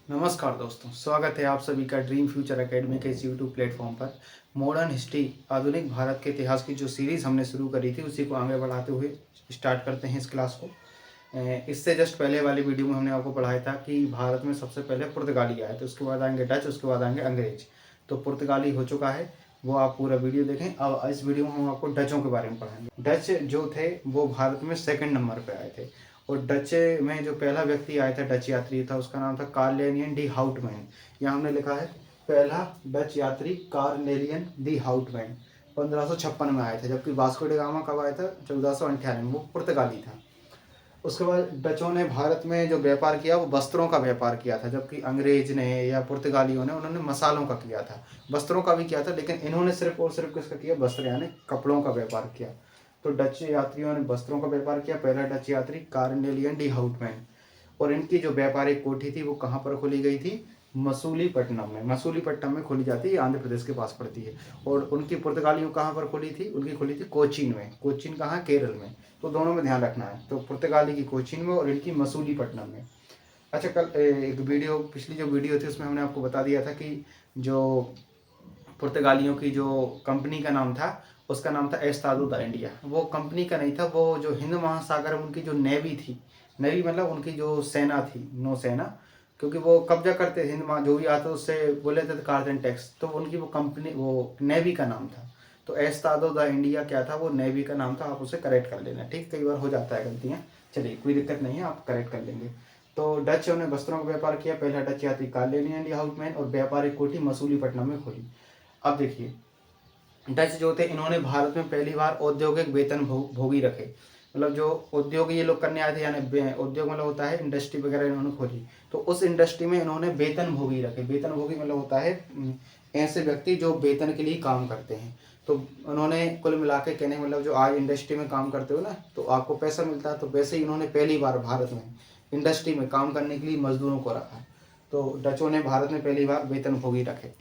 नमस्कार दोस्तों, स्वागत है आप सभी का ड्रीम फ्यूचर एकेडमी के इस यूट्यूब प्लेटफॉर्म पर। मॉडर्न हिस्ट्री आधुनिक भारत के इतिहास की जो सीरीज़ हमने शुरू करी थी उसी को आगे बढ़ाते हुए स्टार्ट करते हैं इस क्लास को। इससे जस्ट पहले वाली वीडियो में हमने आपको पढ़ाया था कि भारत में सबसे पहले पुर्तगाली आए थे, उसके बाद आएंगे डच, उसके बाद आएंगे अंग्रेज। तो पुर्तगाली हो चुका है, वो आप पूरा वीडियो देखें। अब इस वीडियो में हम आपको डचों के बारे में पढ़ाएंगे। डच जो थे वो भारत में सेकंड नंबर पे आए थे, और डच में जो पहला व्यक्ति आया था, डच यात्री था, उसका नाम था कार्नेलियन डी हाउटमैन। यहाँ हमने लिखा है पहला डच यात्री कार्नेलियन डी हाउटमैन 1556 में आया था, जबकि वास्को डी गामा कब आया था? 1498 में। वो पुर्तगाली था। उसके बाद डचों ने भारत में जो व्यापार किया वो वस्त्रों का व्यापार किया था, जबकि अंग्रेज ने या पुर्तगालियों ने उन्होंने मसालों का किया था। वस्त्रों का भी किया था, लेकिन इन्होंने सिर्फ और सिर्फ किसका किया? वस्त्र यानी कपड़ों का व्यापार किया। तो डच यात्रियों ने वस्त्रों का व्यापार किया। पहला डच यात्री कार्नेलियन डी हाउटमैन, और इनकी जो व्यापारिक कोठी थी वो कहाँ पर खोली गई थी? मसूलीपट्टनम में। मसूलीपट्टनम में खोली जाती है, आंध्र प्रदेश के पास पड़ती है। और उनकी पुर्तगालियों कहाँ पर खोली थी? उनकी खोली थी कोचीन में। कोचीन कहाँ? केरल में। तो दोनों में ध्यान रखना है। तो पुर्तगाली की कोचीन में और इनकी मसूलीपट्टनम में। अच्छा, कल एक वीडियो, पिछली जो वीडियो थी उसमें हमने आपको बता दिया था कि जो पुर्तगालियों की जो कंपनी का नाम था उसका नाम था एस्तादो द इंडिया। वो कंपनी का नहीं था, वो जो हिंद महासागर में उनकी जो नेवी थी, नेवी मतलब उनकी जो सेना थी, नौसेना, क्योंकि वो कब्जा करते हिंद महा, जो भी आता उससे बोले थे कार्जन टैक्स, तो उनकी वो कंपनी, वो नेवी का नाम था। तो एस्तादो द इंडिया क्या था? वो नेवी का नाम था। आप उसे करेक्ट कर लेना, ठीक? कई बार हो जाता है गलतियाँ, चलिए कोई दिक्कत नहीं है, आप करेक्ट कर लेंगे। तो डचों ने वस्त्रों का व्यापार किया। पहला डच यात्री कार्नेलियन डी हाउटमैन, और व्यापारिक कोठी मसूलीपट्टनम में खोली। अब देखिए, डच जो थे इन्होंने भारत में पहली बार औद्योगिक वेतन भोगी रखे। मतलब जो उद्योग ये लोग करने आए थे, यानी उद्योग मतलब होता है इंडस्ट्री वगैरह, इन्होंने खोली। तो उस इंडस्ट्री में इन्होंने वेतन भोगी रखे। वेतन भोगी मतलब होता है ऐसे व्यक्ति जो वेतन के लिए काम करते हैं। तो उन्होंने कुल मिला के कहने मतलब जो आज इंडस्ट्री में काम करते हो ना, तो आपको पैसा मिलता है, तो वैसे ही इन्होंने पहली बार भारत में इंडस्ट्री में काम करने के लिए मजदूरों को रखा। तो डचों ने भारत में पहली बार वेतन भोगी रखे।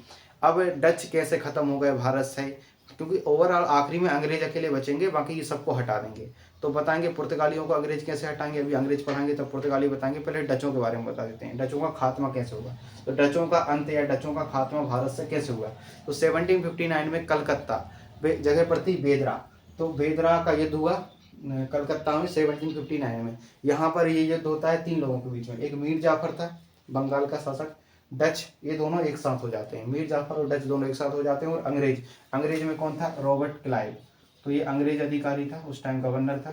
अब डच कैसे खत्म हो गए भारत से? क्योंकि ओवरऑल आखिरी में अंग्रेज अकेले बचेंगे, बाकी ये सबको हटा देंगे। तो बताएंगे पुर्तगालियों को अंग्रेज कैसे हटाएंगे, अभी अंग्रेज पढ़ाएंगे तब पुर्तगाली बताएंगे। पहले डचों के बारे में बता देते हैं, डचों का खात्मा कैसे हुआ। तो डचों का अंत या डचों का खात्मा भारत से कैसे हुआ? तो 1759 में कलकत्ता जगह पर थी बेदरा, तो बेदरा का युद्ध हुआ कलकत्ता में 1759 में। यहाँ पर ये युद्ध होता है तीन लोगों के बीच में। एक मीर जाफर था, बंगाल का शासक, डच, ये दोनों एक साथ हो जाते हैं। मीर जाफर और डच दोनों एक साथ हो जाते हैं। और अंग्रेज, अंग्रेज में कौन था? Robert Clive. तो ये अंग्रेज अधिकारी था, उस टाइम गवर्नर था।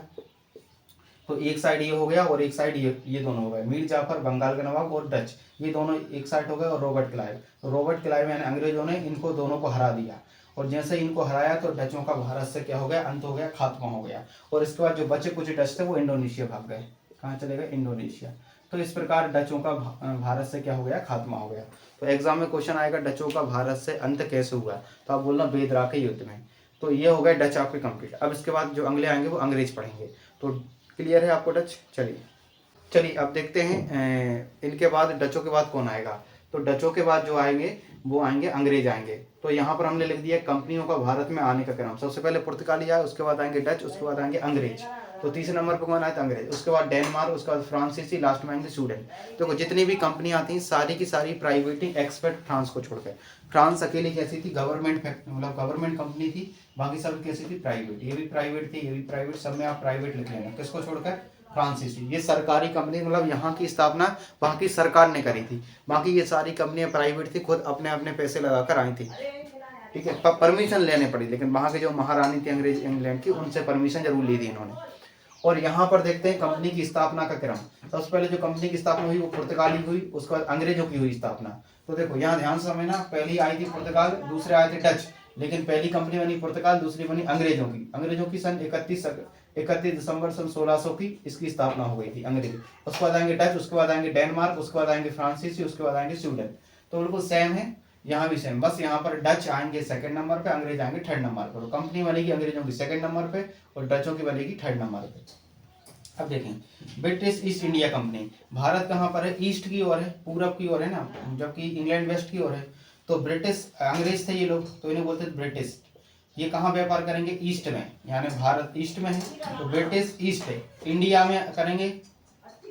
तो एक साइड ये हो गया और एक साइड ये दोनों हो गए। मीर जाफर बंगाल का नवाब और डच, ये दोनों एक साइड हो गए। और रॉबर्ट क्लाइव, तो रॉबर्ट क्लाइव यानी अंग्रेजों ने इनको दोनों को हरा दिया। और जैसे इनको हराया तो डचों का भारत से क्या हो गया? अंत हो गया, खात्मा हो गया। और इसके बाद जो बचे कुछ डच थे वो इंडोनेशिया भाग गए। कहाँ चले गए? इंडोनेशिया। तो इस प्रकार डचों का भारत से क्या हो गया? खात्मा हो गया। तो एग्जाम में क्वेश्चन आएगा डचों का भारत से अंत कैसे हुआ, तो आप बोलना बेदरा के युद्ध में। तो ये हो गए डच आपके कंप्लीट। अब इसके बाद जो अगले आएंगे वो अंग्रेज पढ़ेंगे। तो क्लियर है आपको डच? चलिए चलिए अब देखते हैं इनके बाद डचों के बाद कौन आएगा। तो डचों के बाद जो आएंगे वो आएंगे अंग्रेज आएंगे। तो यहाँ पर हमने लिख दिया कंपनियों का भारत में आने का क्रम। सबसे पहले पुर्तगाली आए, उसके बाद आएंगे डच, उसके बाद आएंगे अंग्रेज। तो तीसरे नंबर पर कौन आया था? अंग्रेज। उसके बाद डेनमार्क, उसके बाद फ्रांसीसी, लास्ट में आएंगे स्वीडन। देखो जितनी भी कंपनी आती हैं सारी की सारी प्राइवेट ही, एक्सपेक्ट फ्रांस को छोड़कर। फ्रांस अकेली कैसी थी? गवर्नमेंट, मतलब गवर्नमेंट कंपनी थी। बाकी सब कैसी थी? प्राइवेट। ये भी प्राइवेट थी, ये भी प्राइवेट, सब में आप प्राइवेट लिख लेना। किसको छोड़कर? फ्रांसीसी। ये सरकारी कंपनी, मतलब यहाँ की स्थापना वहाँ की सरकार ने करी थी। बाकी ये सारी कंपनियां प्राइवेट थी, खुद अपने अपने पैसे लगाकर आई थी। ठीक है, परमिशन लेने पड़ी, लेकिन वहाँ की जो महारानी थी अंग्रेज इंग्लैंड की, उनसे परमिशन जरूर ली थी इन्होंने। और यहाँ पर देखते हैं कंपनी की स्थापना का क्रम। सबसे पहले जो कंपनी की स्थापना हुई वो पुर्तगाली हुई, उसके बाद अंग्रेजों की हुई स्थापना। तो देखो यहाँ ध्यान से समझना, पहली आई थी पुर्तगाल, दूसरे आए थे डच, लेकिन पहली कंपनी बनी पुर्तगाल, दूसरी बनी अंग्रेजों की। अंग्रेजों की सन 31 दिसंबर सन 1600 की इसकी स्थापना हो गई थी अंग्रेज। उसके बाद आएंगे डच, उसके बाद आएंगे डेनमार्क, उसके बाद आएंगे फ्रांसीसी, उसके बाद आएंगे स्वीडन। तो बिल्कुल सेम है, यहाँ भी सेम, बस यहाँ पर डच आएंगे सेकंड नंबर पे, अंग्रेज आएंगे थर्ड नंबर पर। तो कंपनी बनेगी अंग्रेजों की सेकंड नंबर पे और डचों की बनेगी थर्ड नंबर पे। अब देखें British east India company, Bharat कहाँ पर है? ईस्ट की ओर है, पूरब की ओर है ना, जबकि इंग्लैंड वेस्ट की ओर है। तो ब्रिटिश अंग्रेज थे ये लोग, तो इन्हें बोलते थे ब्रिटिश। ये कहाँ व्यापार करेंगे? ईस्ट में, यानी भारत ईस्ट में है तो ब्रिटिश ईस्ट है। इंडिया में करेंगे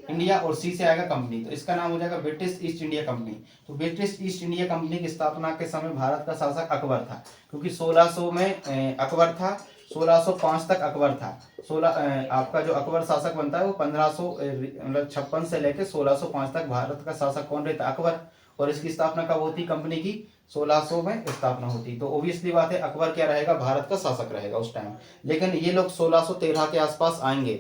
इंडिया और सी से आएगा कंपनी, तो इसका नाम हो जाएगा ब्रिटिश ईस्ट इंडिया कंपनी। तो ब्रिटिश ईस्ट इंडिया कंपनी की स्थापना के समय भारत का शासक अकबर था, क्योंकि 1600 में अकबर था, 1605 तक अकबर था। 16 आपका जो अकबर शासक बनता है वो 1556 से लेकर 1605 तक भारत का शासक कौन रहता? अकबर। और इसकी स्थापना कब होती कंपनी की? 1600 में स्थापना होती। तो ओब्वियसली बात है अकबर क्या रहेगा? भारत का शासक रहेगा उस टाइम। लेकिन ये लोग 1613 के आसपास आएंगे,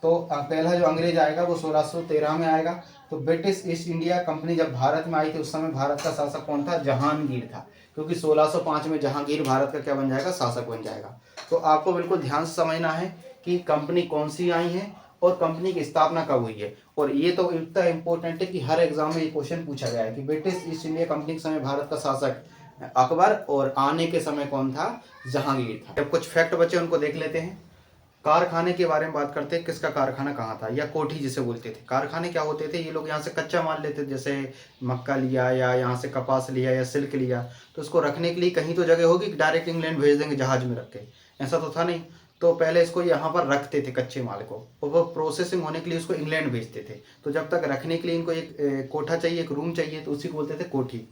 तो पहला जो अंग्रेज आएगा वो 1613 में आएगा। तो ब्रिटिश ईस्ट इंडिया कंपनी जब भारत में आई थी उस समय भारत का शासक कौन था? जहांगीर था, क्योंकि 1605 में जहांगीर भारत का क्या बन जाएगा? शासक बन जाएगा। तो आपको बिल्कुल ध्यान से समझना है कि कंपनी कौन सी आई है और कंपनी की स्थापना कब हुई है। और ये तो इतना इंपॉर्टेंट है कि हर एग्जाम में ये क्वेश्चन पूछा गया है कि ब्रिटिश ईस्ट इंडिया कंपनी के समय भारत का शासक अकबर और आने के समय कौन था? जहांगीर था। जब कुछ फैक्ट बचे उनको देख लेते हैं। कारखाने के बारे में बात करते हैं, किसका कारखाना कहाँ था, या कोठी जिसे बोलते थे। कारखाने क्या होते थे? ये लोग यहाँ से कच्चा माल लेते थे, जैसे मक्का लिया या यहाँ से कपास लिया या सिल्क लिया, तो उसको रखने के लिए कहीं तो जगह होगी कि डायरेक्ट इंग्लैंड भेज देंगे जहाज में रख के, ऐसा तो था नहीं। तो पहले इसको यहाँ पर रखते थे कच्चे माल को, और वो प्रोसेसिंग होने के लिए उसको इंग्लैंड भेजते थे। तो जब तक रखने के लिए इनको एक कोठा चाहिए, एक रूम चाहिए, तो उसी को बोलते थे कोठी।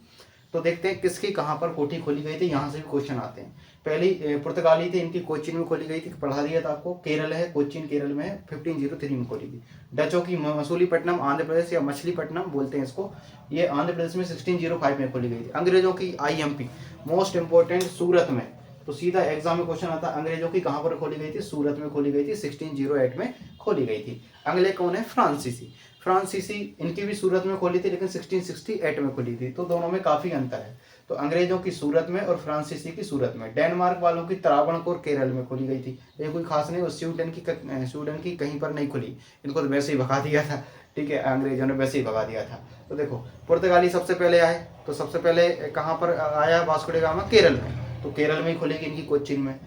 तो देखते हैं किसकी कहाँ पर कोठी खोली गई थी, यहाँ से भी क्वेश्चन आते हैं। पहली पुर्तगाली थी, इनकी कोचीन में खोली गई थी, पढ़ा दिया था आपको। केरल है, कोचीन केरल में है, 1503 में खोली गई। डचों की मसूलीपट्टनम आंध्र प्रदेश या मछलीपट्टनम बोलते हैं इसको, ये आंध्र प्रदेश में 1605 में खोली गई थी। अंग्रेजों की IMP मोस्ट इंपोर्टेंट सूरत में, तो सीधा एग्जाम में क्वेश्चन आता है अंग्रेजों की कहाँ पर खोली गई थी? सूरत में खोली गई थी, 1608 में खोली गई थी। अगले कौन है? फ्रांसीसी। फ्रांसीसी इनकी भी सूरत में खोली थी, लेकिन 1668 में खोली थी, तो दोनों में काफी अंतर है। तो अंग्रेजों की सूरत में और फ्रांसीसी की सूरत में। डेनमार्क वालों की त्रावणकोर केरल में खोली गई थी, ये कोई खास नहीं। और स्वीडन की कहीं पर नहीं खुली, इनको तो वैसे ही भगा दिया था, ठीक है, अंग्रेजों ने वैसे ही भगा दिया था। तो देखो पुर्तगाली सबसे पहले आए, तो सबसे पहले कहाँ पर आया वास्को डी गामा? केरल में, तो केरल में ही खुलेगी इनकी कोचीन में।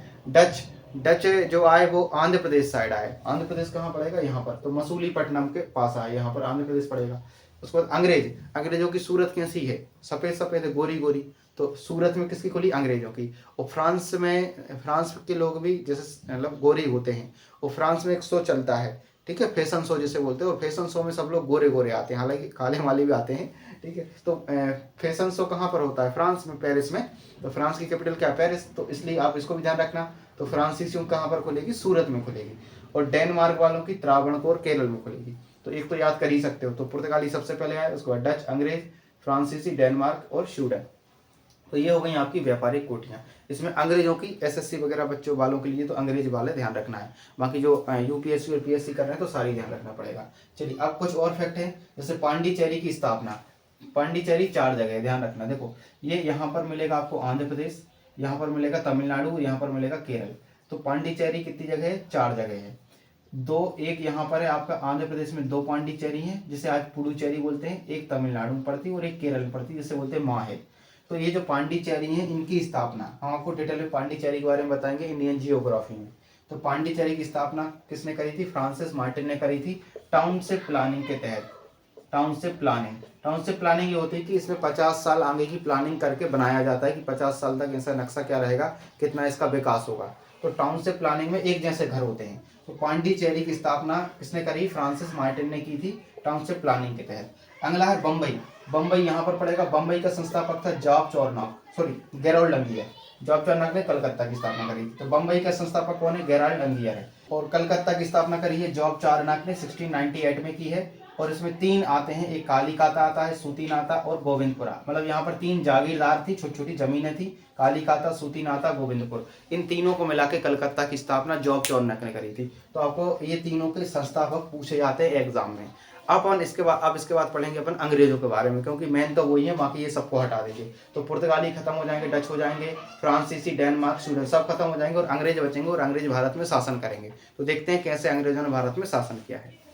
डच जो आए वो आंध्र प्रदेश साइड आए। आंध्र प्रदेश कहाँ पड़ेगा? यहाँ पर, तो मसूलीपट्टनम के पास आए, यहाँ पर आंध्र प्रदेश पड़ेगा। उसके बाद अंग्रेजों की सूरत कैसी है? सफेद सफेद है, गोरी गोरी। तो सूरत में किसकी खुली? अंग्रेजों की। और फ्रांस के लोग भी जैसे मतलब गोरे होते हैं, और फ्रांस में एक शो चलता है, ठीक है, फैशन शो जिसे बोलते हैं, और फैशन शो में सब लोग गोरे गोरे आते हैं, हालांकि काले वाले भी आते हैं, ठीक है। तो फैशन शो कहाँ पर होता है? फ्रांस में, पेरिस में। तो फ्रांस की कैपिटल क्या है? पेरिस, तो इसलिए आप इसको भी ध्यान रखना। तो फ्रांसीसी कहाँ पर खुलेगी? सूरत में खुलेगी। और डेनमार्क वालों की त्रावणकोर केरल में खुलेगी। तो एक तो याद कर ही सकते हो। तो पुर्तगाली सबसे पहले आए, उसके बाद डच, अंग्रेज, फ्रांसीसी, डेनमार्क और स्वीडन। तो ये हो गई आपकी व्यापारिक कोठियाँ। इसमें अंग्रेजों की SSC वगैरह बच्चों वालों के लिए तो अंग्रेज वाले ध्यान रखना है, बाकी जो UPSC और PSC कर रहे हैं तो सारी ध्यान रखना पड़ेगा। चलिए अब कुछ और फैक्ट है, जैसे पांडिचेरी की स्थापना। पांडिचेरी 4 जगह है, ध्यान रखना। देखो ये यहाँ पर मिलेगा आपको आंध्र प्रदेश, यहाँ पर मिलेगा तमिलनाडु, यहाँ पर मिलेगा केरल। तो पांडिचेरी कितनी जगह है? 4 जगह है। एक यहाँ पर है आपका आंध्र प्रदेश में 2 पांडिचेरी है, जिसे आज पुडुचेरी बोलते हैं। एक तमिलनाडु में पड़ती है और एक केरल में पड़ती है, जिसे बोलते हैं माहे। तो ये जो पांडिचेरी है इनकी स्थापना हम आपको डिटेल में पांडिचेरी के बारे में बताएंगे इंडियन जियोग्राफी में। तो पांडिचेरी की स्थापना किसने करी थी? फ्रांसिस मार्टिन ने करी थी, टाउनशिप प्लानिंग के तहत। टाउनशिप प्लानिंग ये होती है कि इसमें 50 साल आगे की प्लानिंग करके बनाया जाता है कि 50 साल तक ऐसा नक्शा क्या रहेगा, कितना इसका विकास होगा। तो टाउनशिप प्लानिंग में एक जैसे घर होते हैं। तो पांडिचेरी की स्थापना किसने करी? फ्रांसिस मार्टिन ने की थी, टाउनशिप प्लानिंग के तहत। अगला है बम्बई यहाँ पर पड़ेगा। बम्बई का संस्थापक था गेरोल्ड अंगियर। जॉर्ज चॉर्नॉक ने कलकत्ता की स्थापना करी थी। तो बम्बई का संस्थापक कौन है? गेरोल्ड अंगियर है। और कलकत्ता की स्थापना करी है जॉर्ज चॉर्नॉक ने 1698 में की है। और इसमें 3 आते हैं, एक कालीकाता आता है, सूतीनाता और गोविंदपुरा। मतलब यहाँ पर 3 जागीरदार थी, छोटी छोटी जमीनें थी, कालीकाता, सूतीनाता, गोविंदपुर। इन तीनों को मिला के कलकत्ता की स्थापना जॉर्ज चॉर्नॉक ने करी थी। तो आपको ये तीनों के संस्थापक पूछे जाते हैं एग्जाम में। अब इसके बाद पढ़ेंगे अपन अंग्रेजों के बारे में, क्योंकि मेन तो वही है, बाकी ये सबको हटा देंगे। तो पुर्तगाली खत्म हो जाएंगे, डच हो जाएंगे, फ्रांसीसी, डेनमार्क, स्वीडन सब खत्म हो जाएंगे और अंग्रेज बचेंगे, और अंग्रेज भारत में शासन करेंगे। तो देखते हैं कैसे अंग्रेजों ने भारत में शासन किया है।